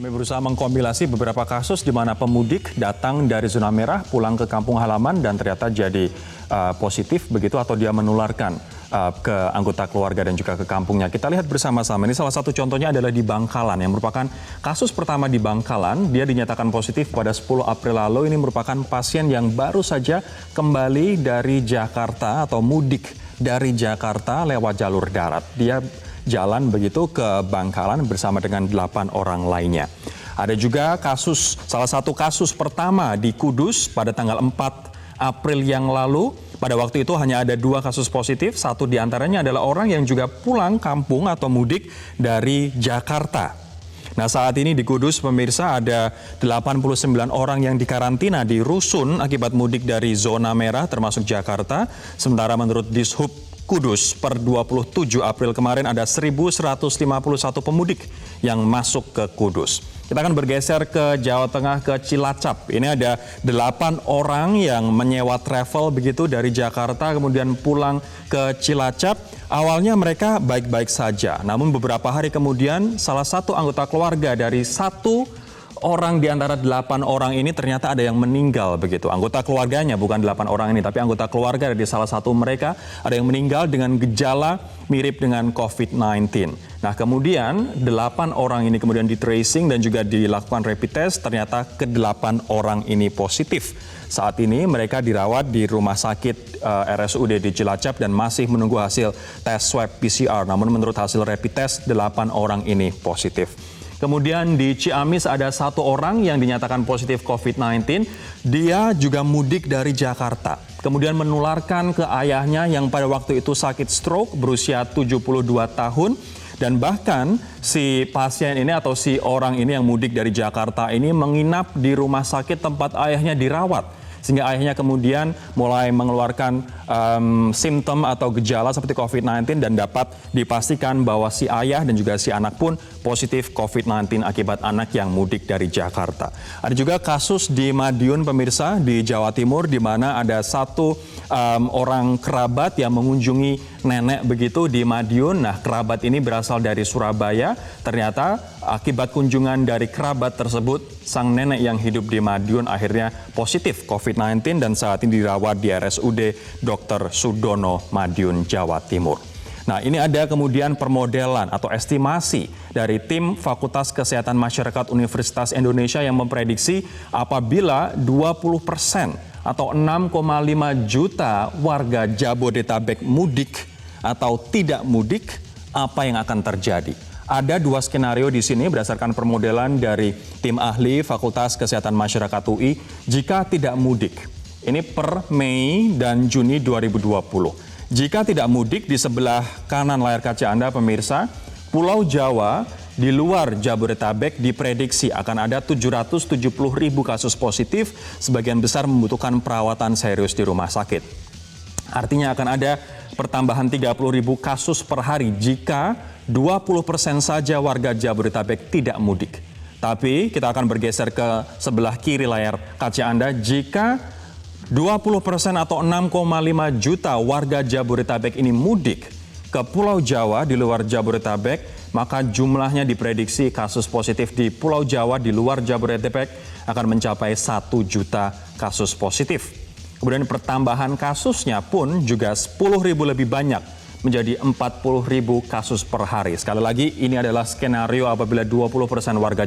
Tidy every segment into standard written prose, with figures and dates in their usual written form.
Kami berusaha mengkompilasi beberapa kasus di mana pemudik datang dari zona merah pulang ke kampung halaman dan ternyata jadi positif begitu atau dia menularkan ke anggota keluarga dan juga ke kampungnya. Kita lihat bersama-sama. Ini salah satu contohnya adalah di Bangkalan yang merupakan kasus pertama di Bangkalan. Dia dinyatakan positif pada 10 April lalu. Ini merupakan pasien yang baru saja kembali dari Jakarta atau mudik dari Jakarta lewat jalur darat. Dia jalan begitu ke Bangkalan bersama dengan 8 orang lainnya. Ada juga salah satu kasus pertama di Kudus pada tanggal 4 April yang lalu. Pada waktu itu hanya ada 2 kasus positif, satu diantaranya adalah orang yang juga pulang kampung atau mudik dari Jakarta. Nah, saat ini di Kudus pemirsa ada 89 orang yang dikarantina di rusun akibat mudik dari zona merah termasuk Jakarta. Sementara menurut Dishub Kudus per 27 April kemarin ada 1.151 pemudik yang masuk ke Kudus. Kita akan bergeser ke Jawa Tengah ke Cilacap. Ini ada 8 orang yang menyewa travel begitu dari Jakarta kemudian pulang ke Cilacap. Awalnya mereka baik-baik saja. Namun beberapa hari kemudian salah satu anggota keluarga dari satu orang di antara 8 orang ini ternyata ada yang meninggal begitu. Anggota keluarganya bukan 8 orang ini, tapi anggota keluarga dari salah satu mereka ada yang meninggal dengan gejala mirip dengan COVID-19. Nah, kemudian 8 orang ini kemudian di tracing dan juga dilakukan rapid test, ternyata ke-8 orang ini positif. Saat ini mereka dirawat di rumah sakit RSUD di Cilacap dan masih menunggu hasil tes swab PCR. Namun menurut hasil rapid test 8 orang ini positif. Kemudian di Ciamis ada 1 orang yang dinyatakan positif COVID-19. Dia juga mudik dari Jakarta. Kemudian menularkan ke ayahnya yang pada waktu itu sakit stroke berusia 72 tahun. Dan bahkan si pasien ini atau si orang ini yang mudik dari Jakarta ini menginap di rumah sakit tempat ayahnya dirawat. Sehingga ayahnya kemudian mulai mengeluarkan simptom atau gejala seperti COVID-19 dan dapat dipastikan bahwa si ayah dan juga si anak pun positif COVID-19 akibat anak yang mudik dari Jakarta. Ada juga kasus di Madiun pemirsa di Jawa Timur di mana ada 1 orang kerabat yang mengunjungi nenek begitu di Madiun. Nah, kerabat ini berasal dari Surabaya. Ternyata akibat kunjungan dari kerabat tersebut, sang nenek yang hidup di Madiun akhirnya positif COVID-19 dan saat ini dirawat di RSUD Dr. Sudono Madiun, Jawa Timur. Nah, ini ada kemudian permodelan atau estimasi dari tim Fakultas Kesehatan Masyarakat Universitas Indonesia yang memprediksi apabila 20% atau 6,5 juta warga Jabodetabek mudik atau tidak mudik, apa yang akan terjadi? Ada 2 skenario di sini berdasarkan permodelan dari tim ahli Fakultas Kesehatan Masyarakat UI jika tidak mudik. Ini per Mei dan Juni 2020. Jika tidak mudik, di sebelah kanan layar kaca Anda pemirsa, Pulau Jawa di luar Jabodetabek diprediksi akan ada 770.000 kasus positif, sebagian besar membutuhkan perawatan serius di rumah sakit. Artinya akan ada pertambahan 30.000 kasus per hari jika 20% saja warga Jabodetabek tidak mudik. Tapi kita akan bergeser ke sebelah kiri layar kaca Anda. Jika 20% atau 6,5 juta warga Jabodetabek ini mudik ke Pulau Jawa di luar Jabodetabek, maka jumlahnya diprediksi kasus positif di Pulau Jawa di luar Jabodetabek akan mencapai 1 juta kasus positif. Kemudian pertambahan kasusnya pun juga 10.000 lebih banyak, menjadi 40.000 kasus per hari. Sekali lagi, ini adalah skenario apabila 20% warga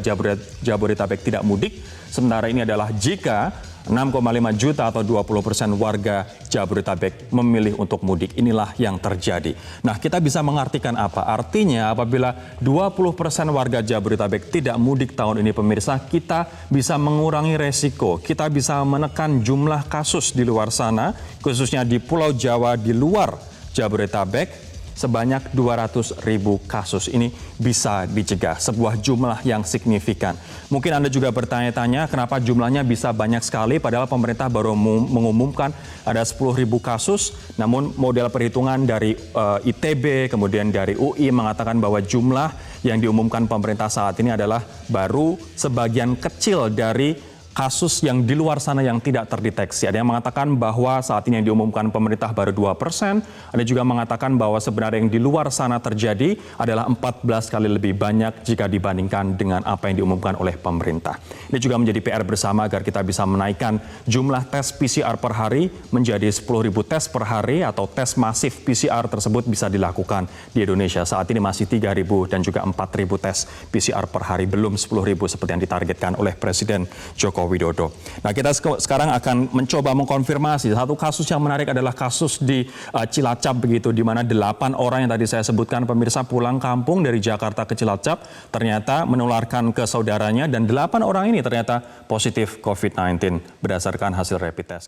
Jabodetabek tidak mudik. Sementara ini adalah jika 6,5 juta atau 20% warga Jabodetabek memilih untuk mudik. Inilah yang terjadi. Nah, kita bisa mengartikan apa? Artinya apabila 20% warga Jabodetabek tidak mudik tahun ini pemirsa, kita bisa mengurangi resiko. Kita bisa menekan jumlah kasus di luar sana, khususnya di Pulau Jawa di luar Jabodetabek. Sebanyak 200.000 kasus ini bisa dicegah, sebuah jumlah yang signifikan. Mungkin Anda juga bertanya-tanya kenapa jumlahnya bisa banyak sekali padahal pemerintah baru mengumumkan ada 10.000 kasus. Namun model perhitungan dari ITB kemudian dari UI mengatakan bahwa jumlah yang diumumkan pemerintah saat ini adalah baru sebagian kecil dari kasus yang di luar sana yang tidak terdeteksi. Ada yang mengatakan bahwa saat ini yang diumumkan pemerintah baru 2%. Ada juga mengatakan bahwa sebenarnya yang di luar sana terjadi adalah 14 kali lebih banyak jika dibandingkan dengan apa yang diumumkan oleh pemerintah. Ini juga menjadi PR bersama agar kita bisa menaikkan jumlah tes PCR per hari menjadi 10.000 tes per hari atau tes masif PCR tersebut bisa dilakukan di Indonesia. Saat ini masih 3.000 dan juga 4.000 tes PCR per hari, belum 10.000 seperti yang ditargetkan oleh Presiden Joko Widodo. Nah, kita sekarang akan mencoba mengkonfirmasi. Satu kasus yang menarik adalah kasus di Cilacap begitu, di mana 8 orang yang tadi saya sebutkan pemirsa pulang kampung dari Jakarta ke Cilacap ternyata menularkan ke saudaranya dan 8 orang ini ternyata positif COVID-19 berdasarkan hasil rapid test.